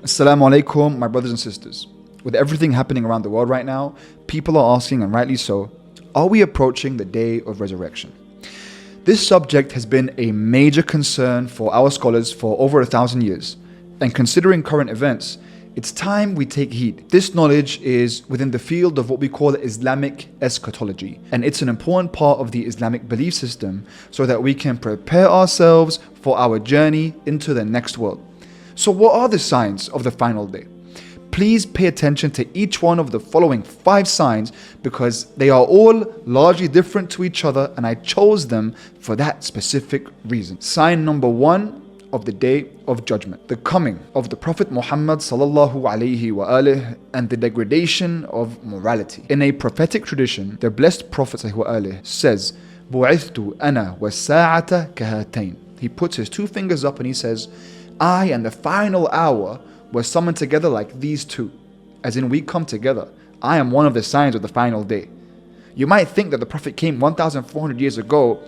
Assalamu alaikum, my brothers and sisters. With everything happening around the world right now, people are asking, and rightly so, are we approaching the day of resurrection? This subject has been a major concern for our scholars for over 1,000 years. And considering current events, it's time we take heed. This knowledge is within the field of what we call Islamic eschatology. And it's an important part of the Islamic belief system so that we can prepare ourselves for our journey into the next world. So what are the signs of the final day? Please pay attention to each one of the following 5 signs because they are all largely different to each other and I chose them for that specific reason. Sign number 1 of the Day of Judgment, the coming of the Prophet Muhammad sallallahu alaihi wa and the degradation of morality. In a prophetic tradition, the blessed Prophet sallallahu alaihi says, "Bu'ithtu ana was-sa'ata kahatayn." He puts his 2 fingers up and he says, I and the final hour were summoned together like these 2. As in, we come together. I am one of the signs of the final day. You might think that the Prophet came 1,400 years ago,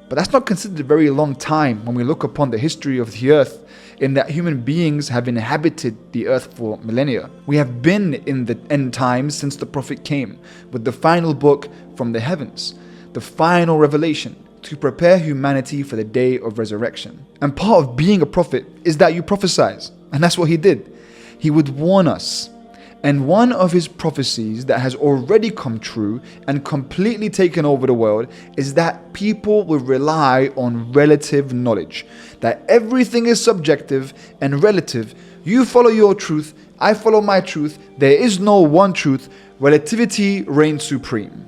but that's not considered a very long time when we look upon the history of the earth, in that human beings have inhabited the earth for millennia. We have been in the end times since the Prophet came with the final book from the heavens, the final revelation, to prepare humanity for the day of resurrection. And part of being a prophet is that you prophesize. And that's what he did. He would warn us. And one of his prophecies that has already come true and completely taken over the world is that people will rely on relative knowledge. That everything is subjective and relative. You follow your truth, I follow my truth. There is no one truth. Relativity reigns supreme.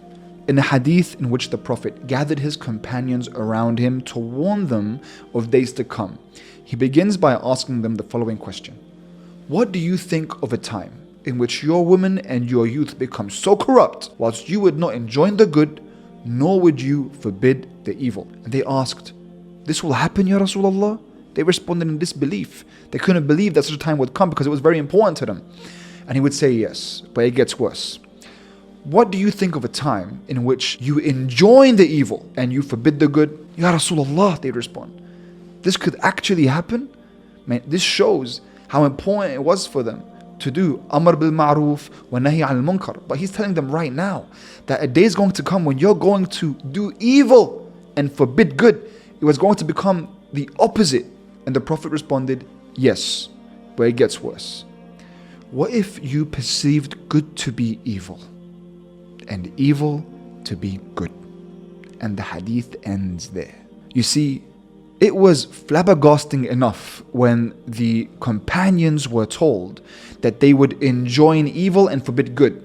In a hadith in which the Prophet gathered his companions around him to warn them of days to come, he begins by asking them the following question. What do you think of a time in which your women and your youth become so corrupt, whilst you would not enjoin the good, nor would you forbid the evil? And they asked, this will happen, Ya Rasulullah? They responded in disbelief. They couldn't believe that such a time would come because it was very important to them. And he would say, yes, but it gets worse. What do you think of a time in which you enjoin the evil and you forbid the good? Ya Rasulullah, they respond. This could actually happen? Man, this shows how important it was for them to do Amr bil Ma'ruf wa Nahi al Munkar. But he's telling them right now that a day is going to come when you're going to do evil and forbid good. It was going to become the opposite. And the Prophet responded, yes, but it gets worse. What if you perceived good to be evil and evil to be good? And the hadith ends there. You see, it was flabbergasting enough when the companions were told that they would enjoin evil and forbid good.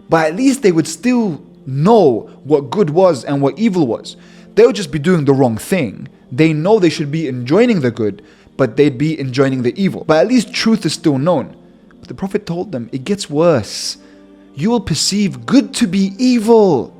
But at least they would still know what good was and what evil was. They would just be doing the wrong thing. They know they should be enjoining the good, but they'd be enjoining the evil. But at least truth is still known. But the Prophet told them, it gets worse. You will perceive good to be evil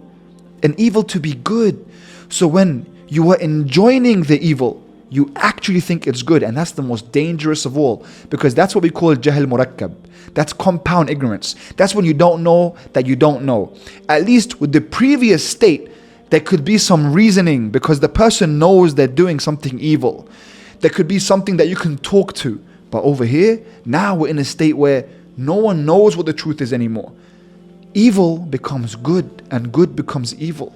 and evil to be good. So when you are enjoining the evil, you actually think it's good, and that's the most dangerous of all, because that's what we call jahl murakkab. That's compound ignorance. That's when you don't know that you don't know. At least with the previous state, there could be some reasoning because the person knows they're doing something evil. There could be something that you can talk to. But over here, now we're in a state where no one knows what the truth is anymore. Evil becomes good and good becomes evil.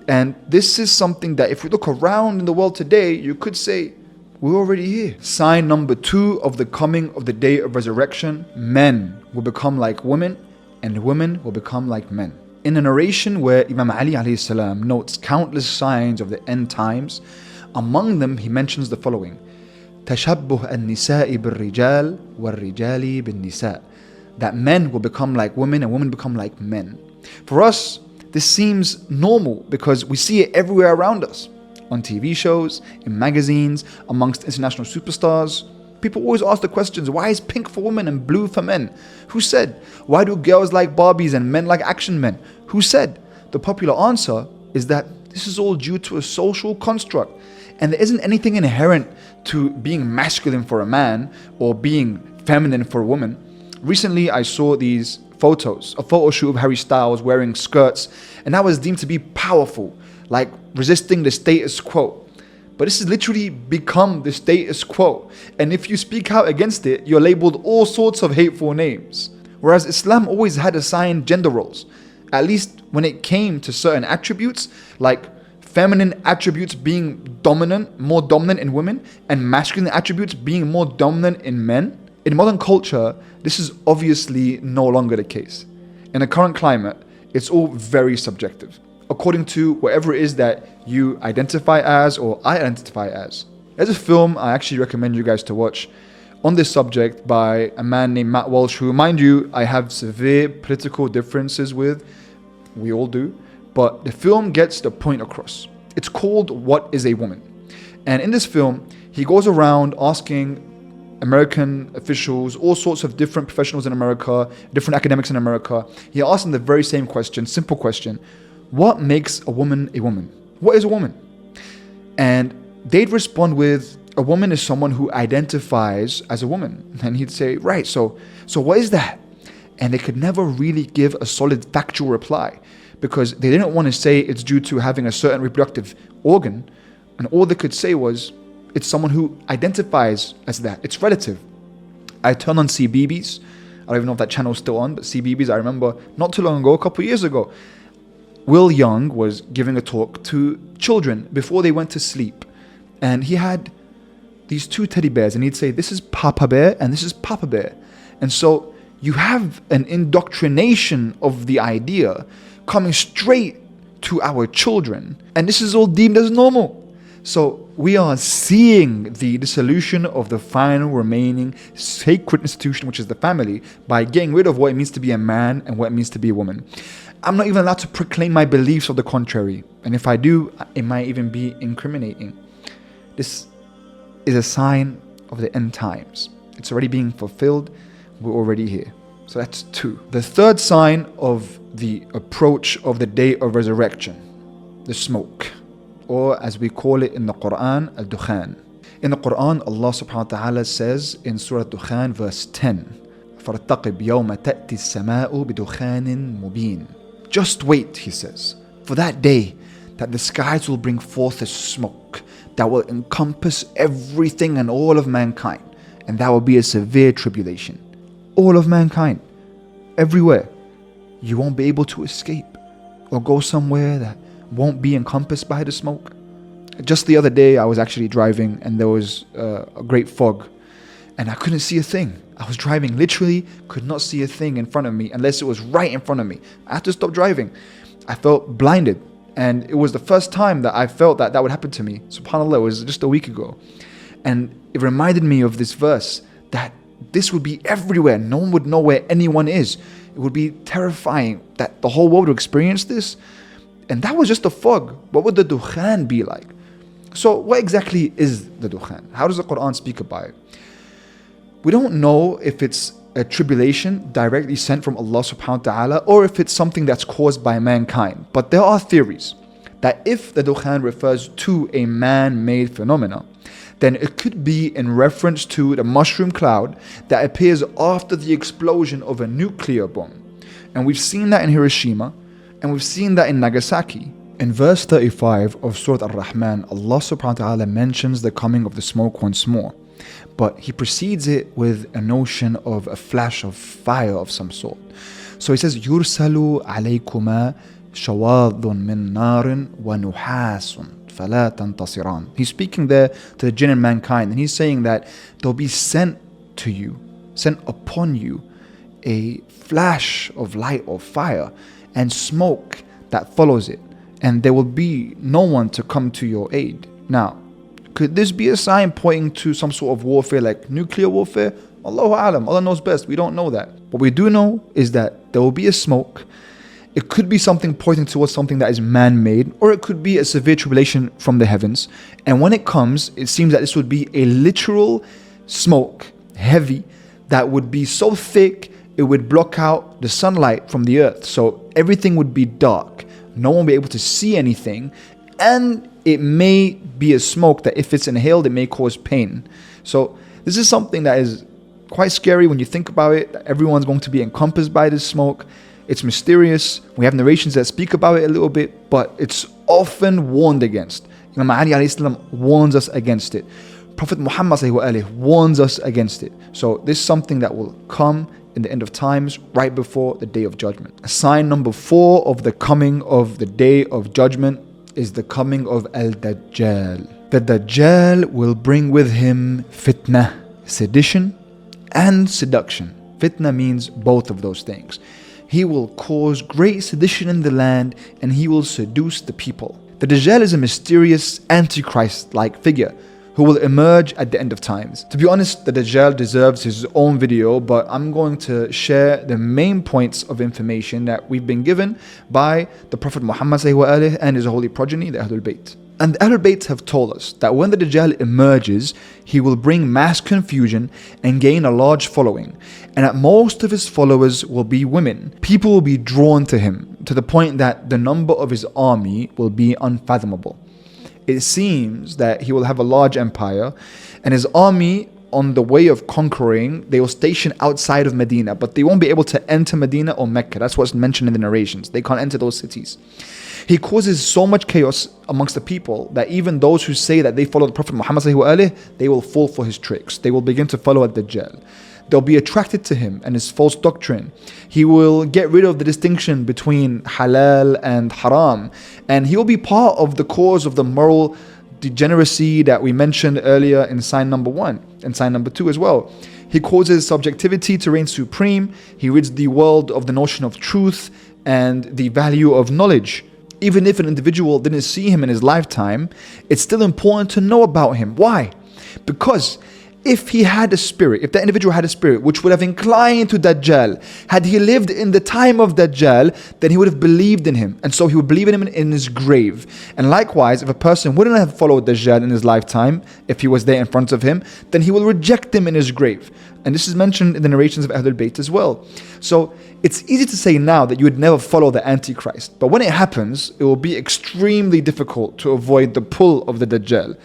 And this is something that if we look around in the world today, you could say, we're already here. Sign number 2 of the coming of the day of resurrection, men will become like women and women will become like men. In a narration where Imam Ali alayhi salam notes countless signs of the end times, among them he mentions the following. تشبه النساء بالرجال والرجال بالنساء. That men will become like women and women become like men. For us, this seems normal because we see it everywhere around us. On TV shows, in magazines, amongst international superstars. People always ask the questions, why is pink for women and blue for men? Who said? Why do girls like Barbies and men like action men? Who said? The popular answer is that this is all due to a social construct. And there isn't anything inherent to being masculine for a man or being feminine for a woman. Recently, I saw these photos, a photo shoot of Harry Styles wearing skirts, and that was deemed to be powerful, like resisting the status quo. But this has literally become the status quo. And if you speak out against it, you're labeled all sorts of hateful names. Whereas Islam always had assigned gender roles, at least when it came to certain attributes, like feminine attributes being dominant, more dominant in women, and masculine attributes being more dominant in men. In modern culture, this is obviously no longer the case. In the current climate, it's all very subjective, according to whatever it is that you identify as or I identify as. There's a film I actually recommend you guys to watch on this subject by a man named Matt Walsh, who, mind you, I have severe political differences with. We all do. But the film gets the point across. It's called What is a Woman? And in this film, he goes around asking American officials, all sorts of different professionals in America, different academics in America. He asks them the very same question, simple question. What makes a woman a woman? What is a woman? And they'd respond with, a woman is someone who identifies as a woman. And he'd say, right, so what is that? And they could never really give a solid factual reply because they didn't want to say it's due to having a certain reproductive organ. And all they could say was, it's someone who identifies as that. It's relative. I turned on CBeebies. I don't even know if that channel is still on, but CBeebies, I remember not too long ago, a couple of years ago, Will Young was giving a talk to children before they went to sleep. And he had these two teddy bears, and he'd say, this is Papa Bear and this is Papa Bear. And so you have an indoctrination of the idea coming straight to our children. And this is all deemed as normal. So we are seeing the dissolution of the final remaining sacred institution, which is the family, by getting rid of what it means to be a man and what it means to be a woman. I'm not even allowed to proclaim my beliefs of the contrary. And if I do, it might even be incriminating. This is a sign of the end times. It's already being fulfilled. We're already here. So that's 2. The third sign of the approach of the day of resurrection, the smoke, or as we call it in the Quran, al-dukhan. In the Quran, Allah subhanahu wa ta'ala says in Surah Dukhan, verse 10, فَارْتَقِبْ يَوْمَ تَأْتِي السَّمَاءُ بِدُخَانٍ مُبِينٍ. Just wait, he says, for that day that the skies will bring forth a smoke that will encompass everything and all of mankind. And that will be a severe tribulation. All of mankind, everywhere. You won't be able to escape or go somewhere that won't be encompassed by the smoke. Just the other day, I was actually driving and there was a great fog and I couldn't see a thing. I was driving, literally could not see a thing in front of me unless it was right in front of me. I had to stop driving. I felt blinded, and it was the first time that I felt that would happen to me. SubhanAllah, it was just a week ago. And it reminded me of this verse, that this would be everywhere. No one would know where anyone is. It would be terrifying that the whole world would experience this. And that was just a fog. What would the dukhan be like? So what exactly is the dukhan? How does the Quran speak about it? We don't know if it's a tribulation directly sent from Allah subhanahu wa ta'ala or if it's something that's caused by mankind. But there are theories that if the dukhan refers to a man-made phenomena, then it could be in reference to the mushroom cloud that appears after the explosion of a nuclear bomb. And we've seen that in Hiroshima, and we've seen that in Nagasaki. In verse 35 of Surah Ar-Rahman, Allah subhanahu wa ta'ala mentions the coming of the smoke once more. But he precedes it with a notion of a flash of fire of some sort. So he says, يُرْسَلُ عَلَيْكُمَا شَوَاظٌ مِّن نَارٍ وَنُحَاسٌ فَلَا تَنْتَصِرَانِ. He's speaking there to the jinn and mankind, and he's saying that there'll be sent to you, sent upon you, a flash of light or fire and smoke that follows it, and there will be no one to come to your aid. Now, could this be a sign pointing to some sort of warfare like nuclear warfare? Allahu A'lam, Allah knows best, we don't know that. What we do know is that there will be a smoke. It could be something pointing towards something that is man-made, or it could be a severe tribulation from the heavens. And when it comes, it seems that this would be a literal smoke, heavy, that would be so thick, it would block out the sunlight from the earth. So everything would be dark. No one will be able to see anything. And it may be a smoke that if it's inhaled, it may cause pain. So this is something that is quite scary when you think about it. Everyone's going to be encompassed by this smoke. It's mysterious. We have narrations that speak about it a little bit, but it's often warned against. Imam Ali alayhi salam warns us against it. Prophet Muhammad warns us against it. So this is something that will come in the end of times, right before the day of judgment. Sign number 4 of the coming of the day of judgment is the coming of Al-Dajjal. The Dajjal will bring with him fitna, sedition and seduction. Fitna means both of those things. He will cause great sedition in the land and he will seduce the people. The Dajjal is a mysterious Antichrist-like figure who will emerge at the end of times. To be honest, the Dajjal deserves his own video, but I'm going to share the main points of information that we've been given by the Prophet Muhammad and his holy progeny, the Ahlul Bayt. And the Ahlul Bayt have told us that when the Dajjal emerges, he will bring mass confusion and gain a large following. And that most of his followers will be women. People will be drawn to him to the point that the number of his army will be unfathomable. It seems that he will have a large empire and his army on the way of conquering, they will station outside of Medina, but they won't be able to enter Medina or Mecca. That's what's mentioned in the narrations. They can't enter those cities. He causes so much chaos amongst the people that even those who say that they follow the Prophet Muhammad, they will fall for his tricks. They will begin to follow Ad-Dajjal. They'll be attracted to him and his false doctrine. He will get rid of the distinction between halal and haram. And he will be part of the cause of the moral degeneracy that we mentioned earlier in sign number 1 and sign number 2 as well. He causes subjectivity to reign supreme. He rids the world of the notion of truth and the value of knowledge. Even if an individual didn't see him in his lifetime, it's still important to know about him. Why? Because if he had a spirit, if that individual had a spirit which would have inclined to Dajjal, had he lived in the time of Dajjal, then he would have believed in him. And so he would believe in him in his grave. And likewise, if a person wouldn't have followed Dajjal in his lifetime, if he was there in front of him, then he will reject him in his grave. And this is mentioned in the narrations of Ahlul Bayt as well. So it's easy to say now that you would never follow the Antichrist. But when it happens, it will be extremely difficult to avoid the pull of the Dajjal.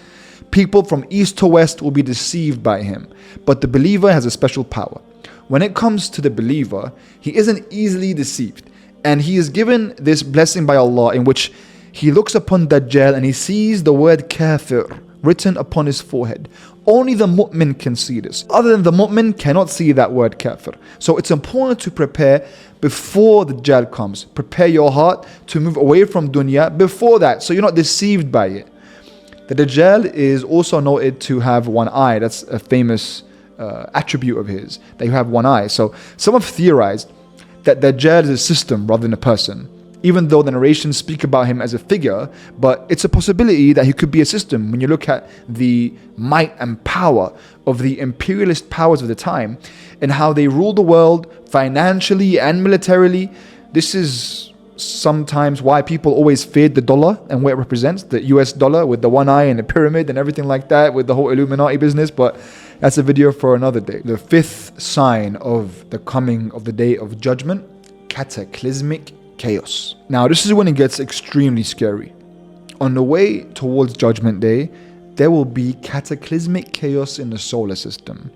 People from east to west will be deceived by him. But the believer has a special power. When it comes to the believer, he isn't easily deceived. And he is given this blessing by Allah in which he looks upon Dajjal and he sees the word kafir written upon his forehead. Only the mu'min can see this. Other than the mu'min cannot see that word kafir. So it's important to prepare before the Dajjal comes. Prepare your heart to move away from dunya before that, so you're not deceived by it. The Dajjal is also noted to have one eye. That's a famous attribute of his, that you have one eye. So some have theorized that Dajjal is a system rather than a person, even though the narrations speak about him as a figure, but it's a possibility that he could be a system. When you look at the might and power of the imperialist powers of the time and how they rule the world financially and militarily, this is sometimes why people always feared the dollar and what it represents, the US dollar with the one eye and the pyramid and everything like that, with the whole Illuminati business. But that's a video for another day. The 5th sign of the coming of the day of judgment, cataclysmic chaos. Now this is when it gets extremely scary. On the way towards Judgment Day, there will be cataclysmic chaos in the solar system.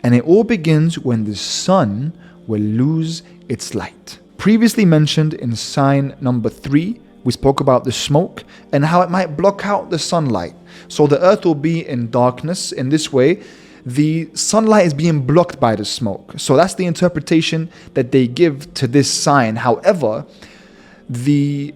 And it all begins when the sun will lose its light. Previously mentioned in sign number 3, we spoke about the smoke and how it might block out the sunlight. So the earth will be in darkness. In this way, the sunlight is being blocked by the smoke. So that's the interpretation that they give to this sign. However, the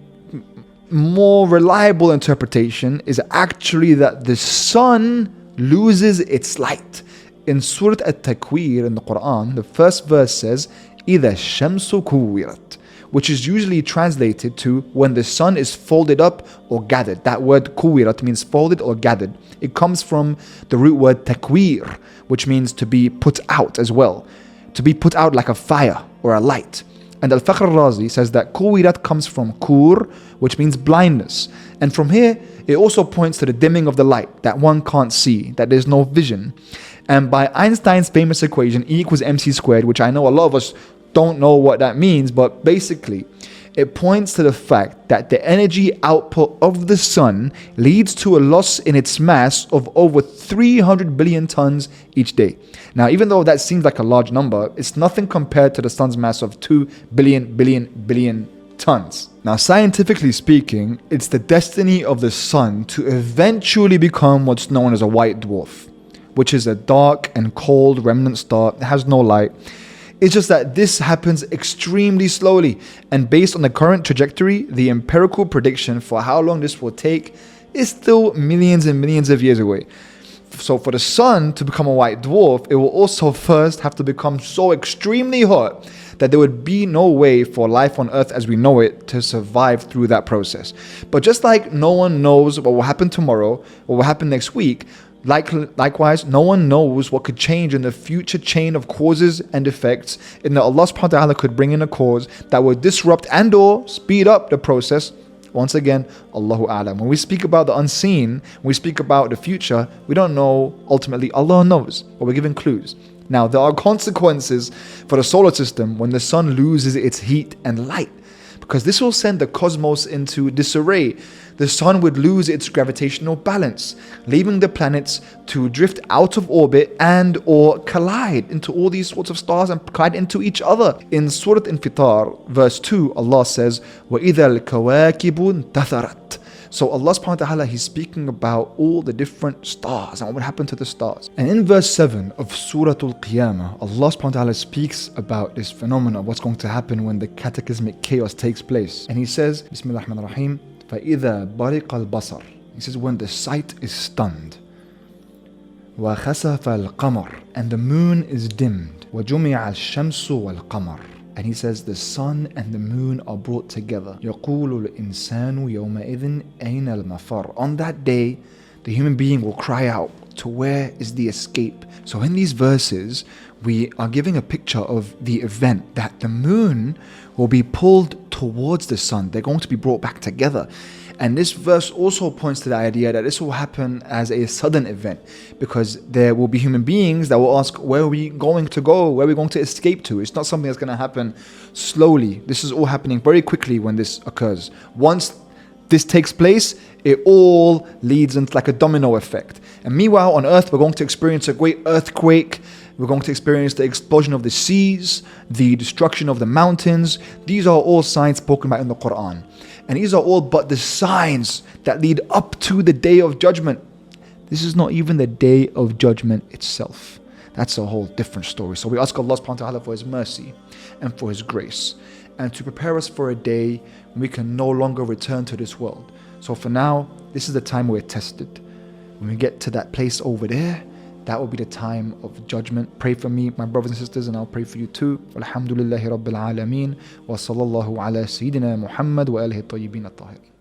more reliable interpretation is actually that the sun loses its light. In Surah At-Takwir in the Quran, the first verse says, إِذَا الشَّمْسُ كُوِّرَتْ, which is usually translated to when the sun is folded up or gathered. That word kuwirat means folded or gathered. It comes from the root word takwir, which means to be put out as well. To be put out like a fire or a light. And Al-Fakhr al-Razi says that kuwirat comes from kur, which means blindness. And from here, it also points to the dimming of the light, that one can't see, that there's no vision. And by Einstein's famous equation, E equals mc squared, which I know a lot of us don't know what that means, but basically it points to the fact that the energy output of the sun leads to a loss in its mass of over 300 billion tons each day. Now, even though that seems like a large number, it's nothing compared to the sun's mass of 2 billion tons. Now, scientifically speaking, it's the destiny of the sun to eventually become what's known as a white dwarf, which is a dark and cold remnant star that has no light. It's just that this happens extremely slowly, and based on the current trajectory, the empirical prediction for how long this will take is still millions and millions of years away. So for the sun to become a white dwarf, it will also first have to become so extremely hot that there would be no way for life on Earth as we know it to survive through that process. But just like no one knows what will happen tomorrow, what will happen next week, likewise, no one knows what could change in the future chain of causes and effects, and that Allah subhanahu wa ta'ala could bring in a cause that would disrupt and or speed up the process. Once again, Allahu A'lam. When we speak about the unseen, when we speak about the future, we don't know. Ultimately, Allah knows, but we're given clues. Now, there are consequences for the solar system when the sun loses its heat and light, because this will send the cosmos into disarray. The sun would lose its gravitational balance, leaving the planets to drift out of orbit and or collide into all these sorts of stars and collide into each other. In Surah Infitar, verse 2, Allah says, وَإِذَا الْكَوَاكِبُ انْتَثَرَتْ. So Allah subhanahu wa ta'ala, He's speaking about all the different stars and what would happen to the stars. And in verse 7 of Surah Al-Qiyamah, Allah subhanahu wa ta'ala speaks about this phenomenon, what's going to happen when the cataclysmic chaos takes place. And He says, Bismillah ar-Rahman ar-Rahim, فَإِذَا بَرِقَ الْبَصَرِ. He says, when the sight is stunned, وَخَسَفَ الْقَمَرِ, and the moon is dimmed, وَجُمِعَ الشَّمْسُ وَالْقَمَرِ. And He says the sun and the moon are brought together. يَقُولُ الْإِنسَانُ يَوْمَئِذٍ أَيْنَ الْمَفَرُ. On that day, the human being will cry out, to where is the escape? So in these verses, we are giving a picture of the event that the moon will be pulled towards the sun. They're going to be brought back together. And this verse also points to the idea that this will happen as a sudden event, because there will be human beings that will ask, where are we going to go? Where are we going to escape to? It's not something that's going to happen slowly. This is all happening very quickly when this occurs. Once this takes place, it all leads into like a domino effect. And meanwhile, on Earth, we're going to experience a great earthquake. We're going to experience the explosion of the seas, the destruction of the mountains. These are all signs spoken about in the Quran. And these are all but the signs that lead up to the day of judgment. This is not even the day of judgment itself. That's a whole different story. So we ask Allah subhanahu wa ta'ala for His mercy and for His grace, and to prepare us for a day when we can no longer return to this world. So for now, this is the time we're tested. When we get to that place over there, that will be the time of judgment. Pray for me, my brothers and sisters, and I'll pray for you too. Alhamdulillahi Rabbil Alameen. Wa sallallahu ala Sayyidina Muhammad wa alihi at-tayyibin at-tahirin.